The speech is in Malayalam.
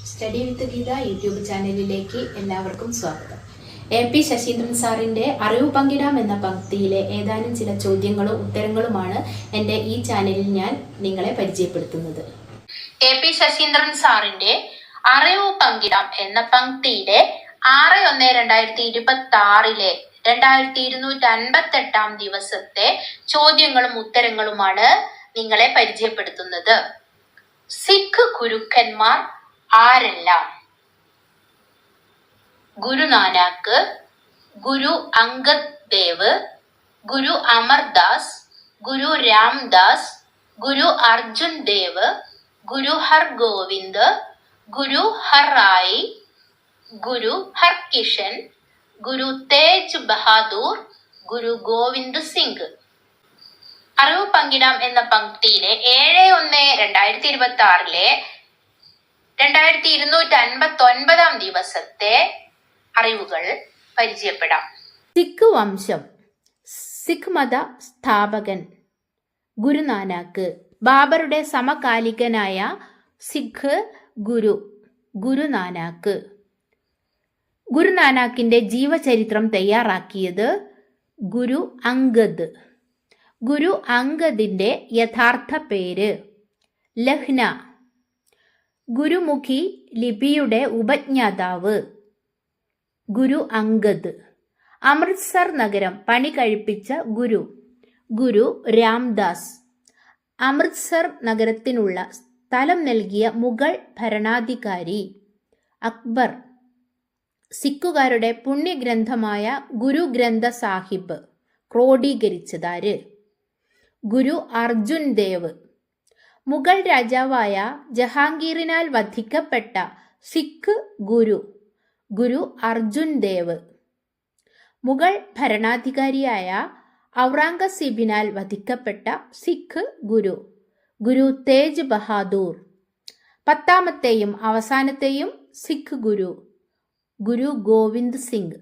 സ്റ്റഡി വിത്ത് ഗീത യൂട്യൂബ് ചാനലിലേക്ക് എല്ലാവർക്കും സ്വാഗതം. എ.പി. ശശീന്ദ്രൻ സാറിൻ്റെ അറിവ് പങ്കിടാം എന്ന പങ്ക്തിയിലെ ഏതാനും ചില ചോദ്യങ്ങളും ഉത്തരങ്ങളുമാണ് എൻ്റെ ഈ ചാനലിൽ ഞാൻ നിങ്ങളെ പരിചയപ്പെടുത്തുന്നത്. എ.പി. ശശീന്ദ്രൻ സാറിൻ്റെ അറിവ് പങ്കിടാം എന്ന പങ്ക്തിയിലെ 6/1/2026 2258 ദിവസത്തെ ചോദ്യങ്ങളും ഉത്തരങ്ങളുമാണ് നിങ്ങളെ പരിചയപ്പെടുത്തുന്നത്. സിഖ് ഗുരുക്കന്മാർ ആരെല്ലാം? ഗുരു നാനാക്ക്, ഗുരു അംഗദ് ദേവ്, ഗുരു അമർദാസ്, ഗുരു രാംദാസ്, ഗുരു അർജുൻ ദേവ്, ഗുരു ഹർഗോവിന്ദ്, ഗുരു ഹറായി, ഗുരു ഹർകിഷൻ, ഗുരു തേജ് ബഹാദൂർ, ഗുരു ഗോവിന്ദ് സിംഗ്. അറിവ് പങ്കിടാം എന്ന പങ്ക്തിയിലെ 7/1/2026 2259 ദിവസത്തെ അറിവുകൾ പരിചയപ്പെടാം. സിഖ് വംശം. സിഖ് മത സ്ഥാപകൻ ഗുരുനാനാക്ക്. ബാബറുടെ സമകാലികനായ സിഖ് ഗുരുനാനാക്ക്. ഗുരുനാനാക്കിന്റെ ജീവചരിത്രം തയ്യാറാക്കിയത് ഗുരു അംഗദ്. ഗുരു അംഗദിന്റെ യഥാർത്ഥ പേര് ലഹ്ന. ഗുരുമുഖി ലിപിയുടെ ഉപജ്ഞാതാവ് ഗുരു അംഗദ്. അമൃത്സർ നഗരം പണി കഴിപ്പിച്ച ഗുരു രാംദാസ്. അമൃത്സർ നഗരത്തിനുള്ള സ്ഥലം നൽകിയ മുഗൾ ഭരണാധികാരി അക്ബർ. സിഖുകാരുടെ പുണ്യഗ്രന്ഥമായ ഗുരു ഗ്രന്ഥ സാഹിബ് ക്രോഡീകരിച്ചതാര്? ഗുരു അർജുൻ ദേവ്. മുഗൾ രാജാവായ ജഹാംഗീറിനാൽ വധിക്കപ്പെട്ട സിഖ് ഗുരു അർജുൻ ദേവ്. മുഗൾ ഭരണാധികാരിയായ ഔറംഗസീബിനാൽ വധിക്കപ്പെട്ട സിഖ് ഗുരു തേജ് ബഹാദൂർ. 10ാമത്തെയും അവസാനത്തെയും സിഖ് ഗുരു ഗോവിന്ദ് സിംഗ്.